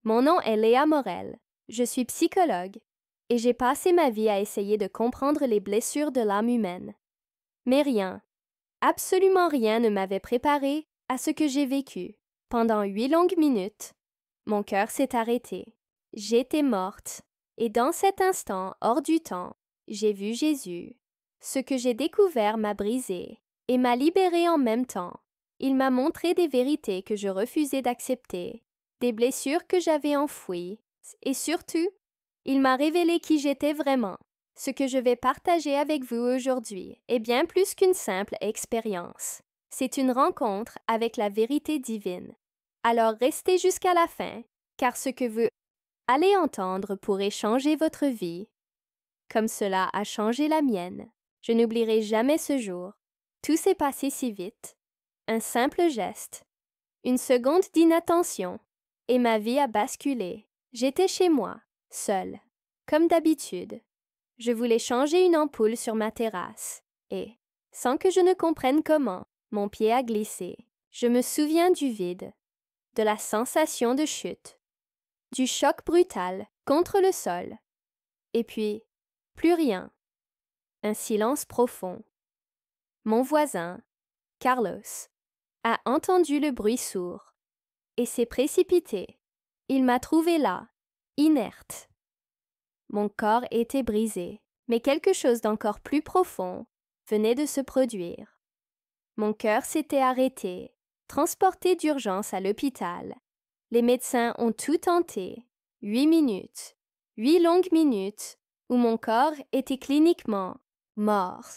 Mon nom est Léa Morel. Je suis psychologue et j'ai passé ma vie à essayer de comprendre les blessures de l'âme humaine. Mais rien, absolument rien ne m'avait préparé à ce que j'ai vécu. Pendant 8 longues minutes, mon cœur s'est arrêté. J'étais morte et dans cet instant hors du temps, j'ai vu Jésus. Ce que j'ai découvert m'a brisé et m'a libéré en même temps. Il m'a montré des vérités que je refusais d'accepter, des blessures que j'avais enfouies, et surtout, il m'a révélé qui j'étais vraiment. Ce que je vais partager avec vous aujourd'hui est bien plus qu'une simple expérience. C'est une rencontre avec la vérité divine. Alors restez jusqu'à la fin, car ce que vous allez entendre pourrait changer votre vie, comme cela a changé la mienne. Je n'oublierai jamais ce jour. Tout s'est passé si vite. Un simple geste, une seconde d'inattention, et ma vie a basculé. J'étais chez moi, seule, comme d'habitude. Je voulais changer une ampoule sur ma terrasse, et, sans que je ne comprenne comment, mon pied a glissé. Je me souviens du vide, de la sensation de chute, du choc brutal contre le sol, et puis, plus rien. Un silence profond. Mon voisin, Carlos, a entendu le bruit sourd et s'est précipité. Il m'a trouvée là, inerte. Mon corps était brisé, mais quelque chose d'encore plus profond venait de se produire. Mon cœur s'était arrêté, transporté d'urgence à l'hôpital. Les médecins ont tout tenté. 8 minutes, 8 longues minutes, où mon corps était cliniquement mort.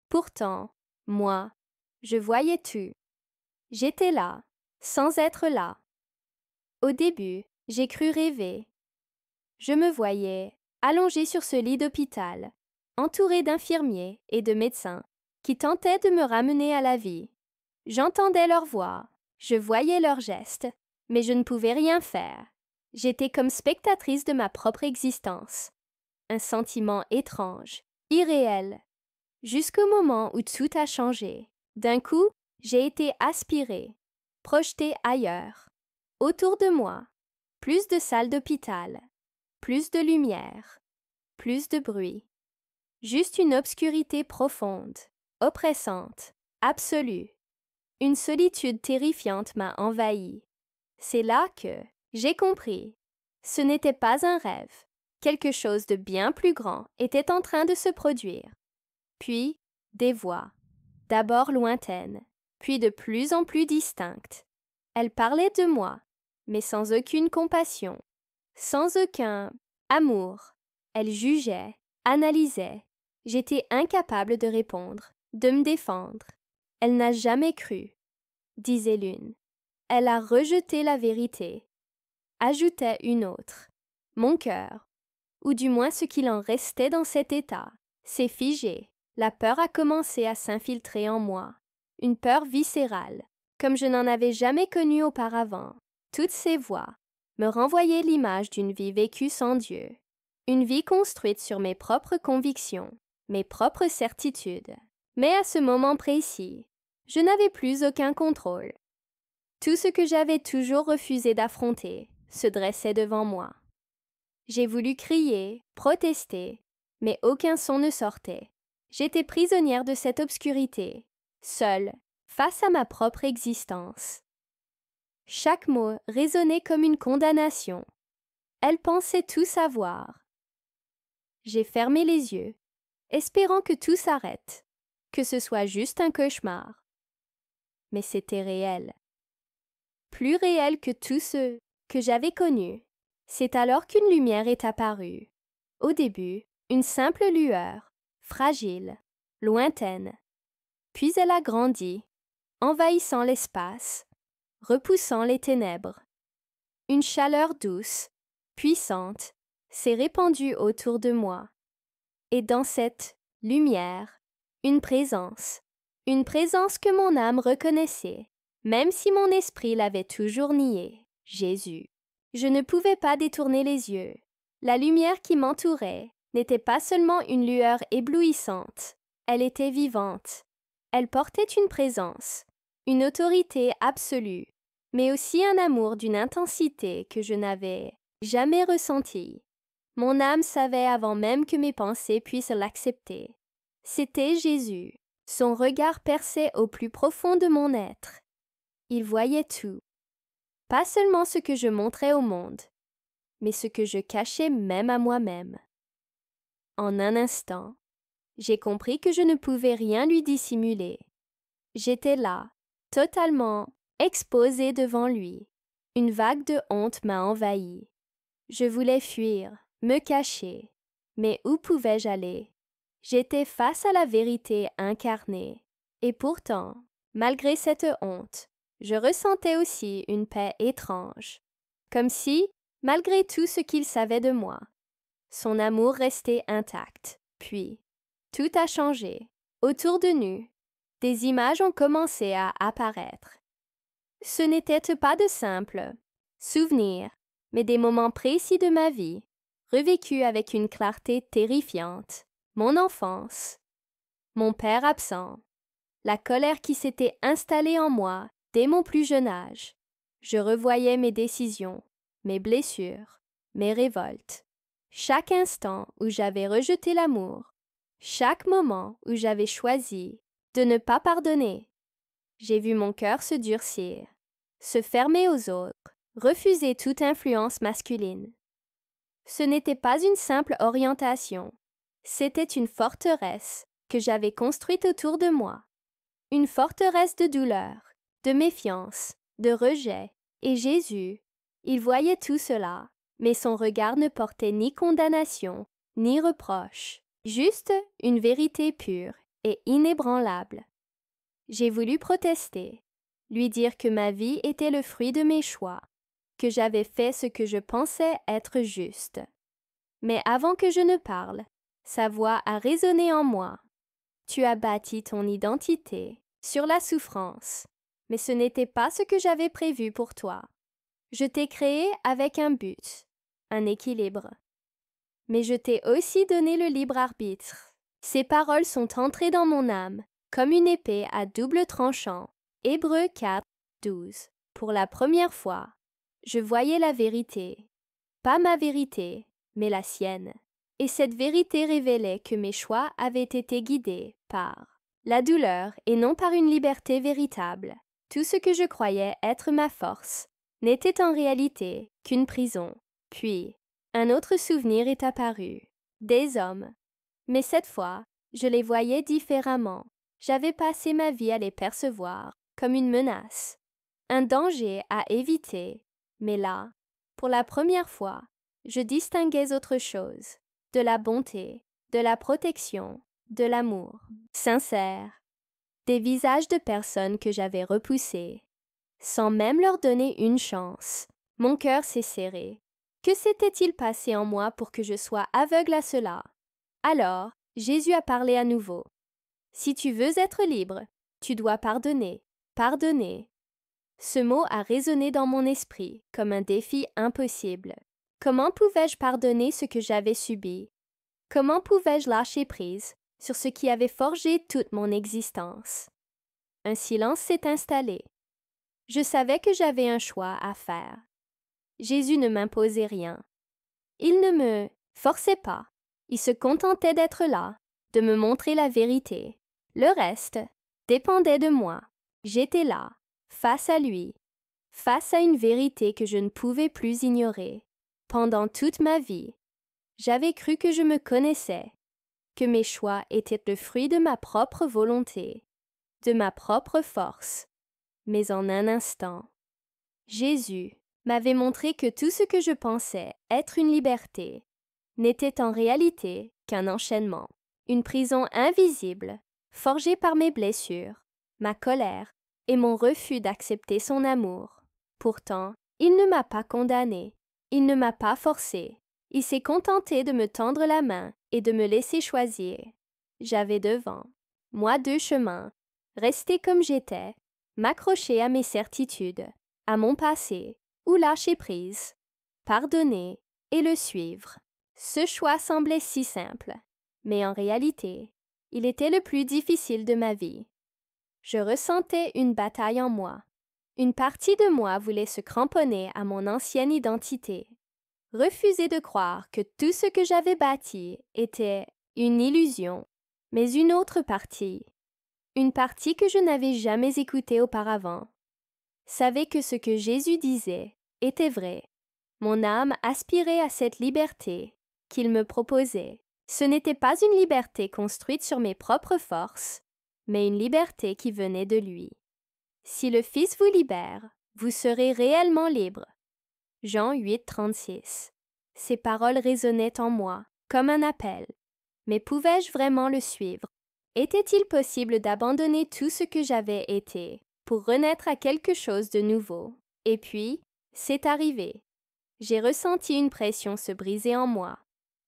Pourtant, moi, je voyais tout. J'étais là, sans être là. Au début, j'ai cru rêver. Je me voyais allongée sur ce lit d'hôpital, entourée d'infirmiers et de médecins qui tentaient de me ramener à la vie. J'entendais leurs voix, je voyais leurs gestes, mais je ne pouvais rien faire. J'étais comme spectatrice de ma propre existence. Un sentiment étrange, irréel, jusqu'au moment où tout a changé. D'un coup, j'ai été aspirée, projetée ailleurs. Autour de moi, plus de salles d'hôpital, plus de lumière, plus de bruit. Juste une obscurité profonde, oppressante, absolue. Une solitude terrifiante m'a envahie. C'est là que j'ai compris. Ce n'était pas un rêve. Quelque chose de bien plus grand était en train de se produire. Puis, des voix, d'abord lointaines, puis de plus en plus distinctes. Elles parlaient de moi, mais sans aucune compassion, sans aucun amour. Elles jugeaient, analysaient. J'étais incapable de répondre, de me défendre. Elle n'a jamais cru, disait l'une. Elle a rejeté la vérité, ajoutait une autre. Mon cœur, ou du moins ce qu'il en restait dans cet état, s'est figé. La peur a commencé à s'infiltrer en moi. Une peur viscérale, comme je n'en avais jamais connue auparavant. Toutes ces voix me renvoyaient l'image d'une vie vécue sans Dieu. Une vie construite sur mes propres convictions, mes propres certitudes. Mais à ce moment précis, je n'avais plus aucun contrôle. Tout ce que j'avais toujours refusé d'affronter se dressait devant moi. J'ai voulu crier, protester, mais aucun son ne sortait. J'étais prisonnière de cette obscurité, seule, face à ma propre existence. Chaque mot résonnait comme une condamnation. Elle pensait tout savoir. J'ai fermé les yeux, espérant que tout s'arrête, que ce soit juste un cauchemar. Mais c'était réel. Plus réel que tous ceux que j'avais connus. C'est alors qu'une lumière est apparue. Au début, une simple lueur, fragile, lointaine. Puis elle a grandi, envahissant l'espace, repoussant les ténèbres. Une chaleur douce, puissante, s'est répandue autour de moi. Et dans cette lumière, une présence que mon âme reconnaissait, même si mon esprit l'avait toujours nié, Jésus. Je ne pouvais pas détourner les yeux. La lumière qui m'entourait n'était pas seulement une lueur éblouissante, elle était vivante. Elle portait une présence, une autorité absolue, mais aussi un amour d'une intensité que je n'avais jamais ressentie. Mon âme savait avant même que mes pensées puissent l'accepter. C'était Jésus. Son regard perçait au plus profond de mon être. Il voyait tout. Pas seulement ce que je montrais au monde, mais ce que je cachais même à moi-même. En un instant, j'ai compris que je ne pouvais rien lui dissimuler. J'étais là, totalement exposée devant lui. Une vague de honte m'a envahie. Je voulais fuir, me cacher. Mais où pouvais-je aller? J'étais face à la vérité incarnée. Et pourtant, malgré cette honte, je ressentais aussi une paix étrange. Comme si, malgré tout ce qu'il savait de moi, son amour restait intact. Puis, tout a changé. Autour de nous, des images ont commencé à apparaître. Ce n'étaient pas de simples souvenirs, mais des moments précis de ma vie, revécus avec une clarté terrifiante. Mon enfance, mon père absent, la colère qui s'était installée en moi dès mon plus jeune âge. Je revoyais mes décisions, mes blessures, mes révoltes. Chaque instant où j'avais rejeté l'amour, chaque moment où j'avais choisi de ne pas pardonner. J'ai vu mon cœur se durcir, se fermer aux autres, refuser toute influence masculine. Ce n'était pas une simple orientation, c'était une forteresse que j'avais construite autour de moi. Une forteresse de douleur, de méfiance, de rejet. Et Jésus, il voyait tout cela, mais son regard ne portait ni condamnation, ni reproche, juste une vérité pure et inébranlable. J'ai voulu protester, lui dire que ma vie était le fruit de mes choix, que j'avais fait ce que je pensais être juste. Mais avant que je ne parle, sa voix a résonné en moi. Tu as bâti ton identité sur la souffrance, mais ce n'était pas ce que j'avais prévu pour toi. Je t'ai créé avec un but, un équilibre. Mais je t'ai aussi donné le libre arbitre. Ces paroles sont entrées dans mon âme, comme une épée à double tranchant. Hébreux 4, 12. Pour la première fois, je voyais la vérité. Pas ma vérité, mais la sienne. Et cette vérité révélait que mes choix avaient été guidés par la douleur et non par une liberté véritable. Tout ce que je croyais être ma force n'était en réalité qu'une prison. Puis, un autre souvenir est apparu. Des hommes. Mais cette fois, je les voyais différemment. J'avais passé ma vie à les percevoir comme une menace, un danger à éviter. Mais là, pour la première fois, je distinguais autre chose, de la bonté, de la protection, de l'amour, sincère, des visages de personnes que j'avais repoussées. Sans même leur donner une chance, mon cœur s'est serré. Que s'était-il passé en moi pour que je sois aveugle à cela? Alors, Jésus a parlé à nouveau. Si tu veux être libre, tu dois pardonner, pardonner. Ce mot a résonné dans mon esprit comme un défi impossible. Comment pouvais-je pardonner ce que j'avais subi? Comment pouvais-je lâcher prise sur ce qui avait forgé toute mon existence? Un silence s'est installé. Je savais que j'avais un choix à faire. Jésus ne m'imposait rien. Il ne me forçait pas. Il se contentait d'être là, de me montrer la vérité. Le reste dépendait de moi. J'étais là, face à lui, face à une vérité que je ne pouvais plus ignorer. Pendant toute ma vie, j'avais cru que je me connaissais, que mes choix étaient le fruit de ma propre volonté, de ma propre force. Mais en un instant, Jésus m'avait montré que tout ce que je pensais être une liberté n'était en réalité qu'un enchaînement, une prison invisible, forgée par mes blessures, ma colère et mon refus d'accepter son amour. Pourtant, il ne m'a pas condamnée, il ne m'a pas forcée, il s'est contenté de me tendre la main et de me laisser choisir. J'avais devant moi deux chemins, rester comme j'étais, m'accrocher à mes certitudes, à mon passé, ou lâcher prise, pardonner et le suivre. Ce choix semblait si simple, mais en réalité, il était le plus difficile de ma vie. Je ressentais une bataille en moi. Une partie de moi voulait se cramponner à mon ancienne identité, refusé de croire que tout ce que j'avais bâti était une illusion, mais une autre partie, une partie que je n'avais jamais écoutée auparavant, savait que ce que Jésus disait était vrai. Mon âme aspirait à cette liberté qu'il me proposait. Ce n'était pas une liberté construite sur mes propres forces, mais une liberté qui venait de lui. Si le Fils vous libère, vous serez réellement libre. Jean 8, 36. Ces paroles résonnaient en moi, comme un appel. Mais pouvais-je vraiment le suivre? Était-il possible d'abandonner tout ce que j'avais été pour renaître à quelque chose de nouveau? Et puis, c'est arrivé. J'ai ressenti une pression se briser en moi.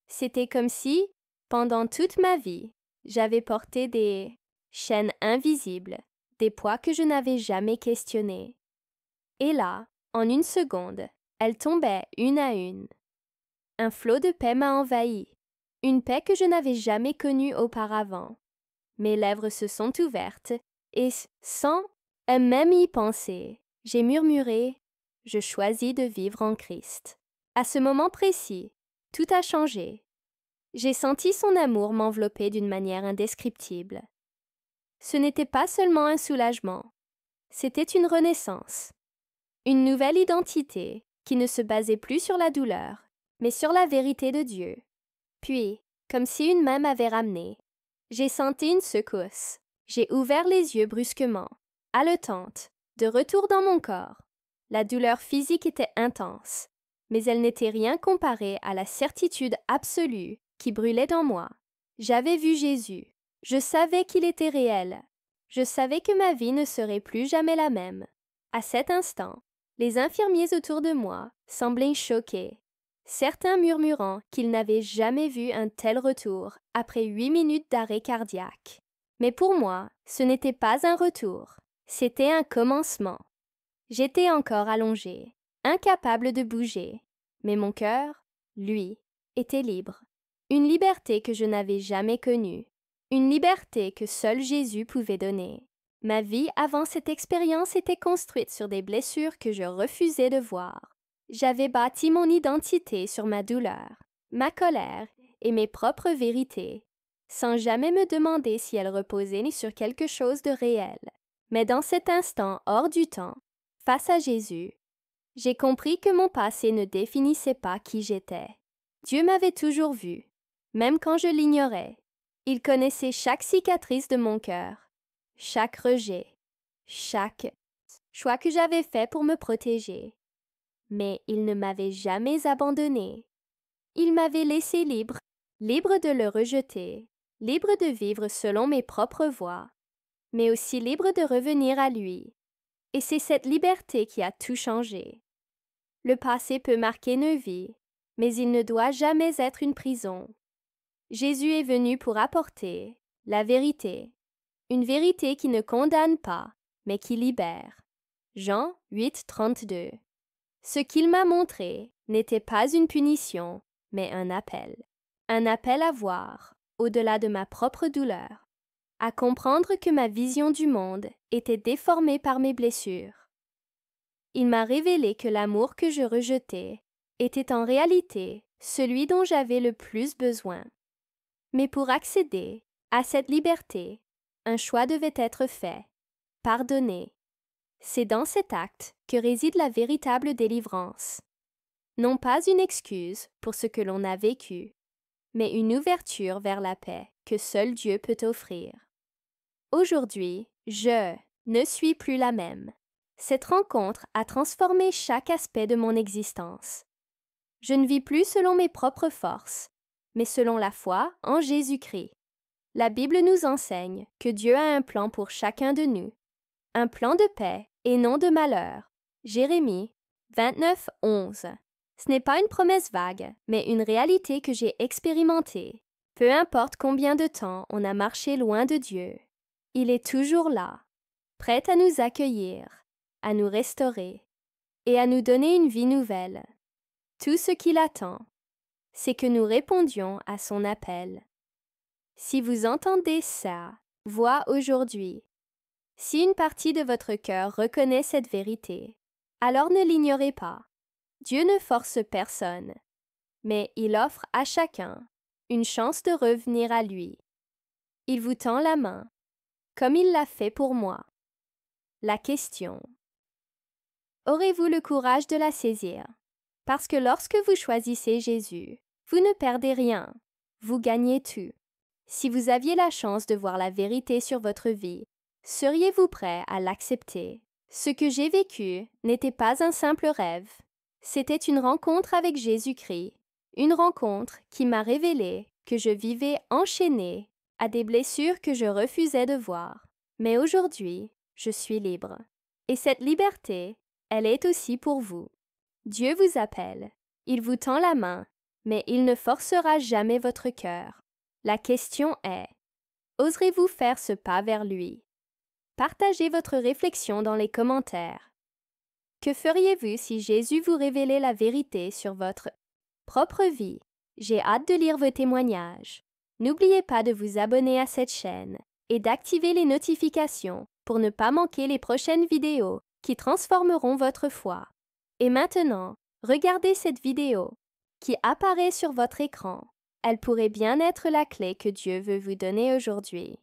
C'était comme si, pendant toute ma vie, j'avais porté des chaînes invisibles, des poids que je n'avais jamais questionnés. Et là, en une seconde, elles tombaient une à une. Un flot de paix m'a envahi, une paix que je n'avais jamais connue auparavant. Mes lèvres se sont ouvertes et, sans même y penser, j'ai murmuré « Je choisis de vivre en Christ ». À ce moment précis, tout a changé. J'ai senti son amour m'envelopper d'une manière indescriptible. Ce n'était pas seulement un soulagement, c'était une renaissance, une nouvelle identité qui ne se basait plus sur la douleur, mais sur la vérité de Dieu. Puis, comme si une main m'avait ramené, j'ai senti une secousse. J'ai ouvert les yeux brusquement, haletante, de retour dans mon corps. La douleur physique était intense, mais elle n'était rien comparée à la certitude absolue qui brûlait dans moi. J'avais vu Jésus. Je savais qu'il était réel. Je savais que ma vie ne serait plus jamais la même. À cet instant, les infirmiers autour de moi semblaient choqués, certains murmurant qu'ils n'avaient jamais vu un tel retour après 8 minutes d'arrêt cardiaque. Mais pour moi, ce n'était pas un retour, c'était un commencement. J'étais encore allongée, incapable de bouger, mais mon cœur, lui, était libre. Une liberté que je n'avais jamais connue, une liberté que seul Jésus pouvait donner. Ma vie avant cette expérience était construite sur des blessures que je refusais de voir. J'avais bâti mon identité sur ma douleur, ma colère et mes propres vérités, sans jamais me demander si elles reposaient sur quelque chose de réel. Mais dans cet instant hors du temps, face à Jésus, j'ai compris que mon passé ne définissait pas qui j'étais. Dieu m'avait toujours vu, même quand je l'ignorais. Il connaissait chaque cicatrice de mon cœur, chaque rejet, chaque choix que j'avais fait pour me protéger. Mais il ne m'avait jamais abandonnée. Il m'avait laissé libre, libre de le rejeter, libre de vivre selon mes propres voies, mais aussi libre de revenir à lui. Et c'est cette liberté qui a tout changé. Le passé peut marquer nos vies, mais il ne doit jamais être une prison. Jésus est venu pour apporter la vérité, une vérité qui ne condamne pas, mais qui libère. Jean 8, 32. Ce qu'il m'a montré n'était pas une punition, mais un appel à voir, au-delà de ma propre douleur, à comprendre que ma vision du monde était déformée par mes blessures. Il m'a révélé que l'amour que je rejetais était en réalité celui dont j'avais le plus besoin. Mais pour accéder à cette liberté, un choix devait être fait, pardonner. C'est dans cet acte que réside la véritable délivrance. Non pas une excuse pour ce que l'on a vécu, mais une ouverture vers la paix que seul Dieu peut offrir. Aujourd'hui, je ne suis plus la même. Cette rencontre a transformé chaque aspect de mon existence. Je ne vis plus selon mes propres forces, mais selon la foi en Jésus-Christ. La Bible nous enseigne que Dieu a un plan pour chacun de nous, un plan de paix et non de malheur. Jérémie 29, 11. Ce n'est pas une promesse vague, mais une réalité que j'ai expérimentée. Peu importe combien de temps on a marché loin de Dieu, il est toujours là, prêt à nous accueillir, à nous restaurer et à nous donner une vie nouvelle. Tout ce qu'il attend, c'est que nous répondions à son appel. Si vous entendez sa voix aujourd'hui, si une partie de votre cœur reconnaît cette vérité, alors ne l'ignorez pas. Dieu ne force personne, mais il offre à chacun une chance de revenir à lui. Il vous tend la main, comme il l'a fait pour moi. La question: aurez-vous le courage de la saisir? Parce que lorsque vous choisissez Jésus, vous ne perdez rien, vous gagnez tout. Si vous aviez la chance de voir la vérité sur votre vie, seriez-vous prêt à l'accepter? Ce que j'ai vécu n'était pas un simple rêve. C'était une rencontre avec Jésus-Christ, une rencontre qui m'a révélé que je vivais enchaînée à des blessures que je refusais de voir. Mais aujourd'hui, je suis libre. Et cette liberté, elle est aussi pour vous. Dieu vous appelle, il vous tend la main, mais il ne forcera jamais votre cœur. La question est: oserez-vous faire ce pas vers lui? Partagez votre réflexion dans les commentaires. Que feriez-vous si Jésus vous révélait la vérité sur votre propre vie? J'ai hâte de lire vos témoignages. N'oubliez pas de vous abonner à cette chaîne et d'activer les notifications pour ne pas manquer les prochaines vidéos qui transformeront votre foi. Et maintenant, regardez cette vidéo qui apparaît sur votre écran. Elle pourrait bien être la clé que Dieu veut vous donner aujourd'hui.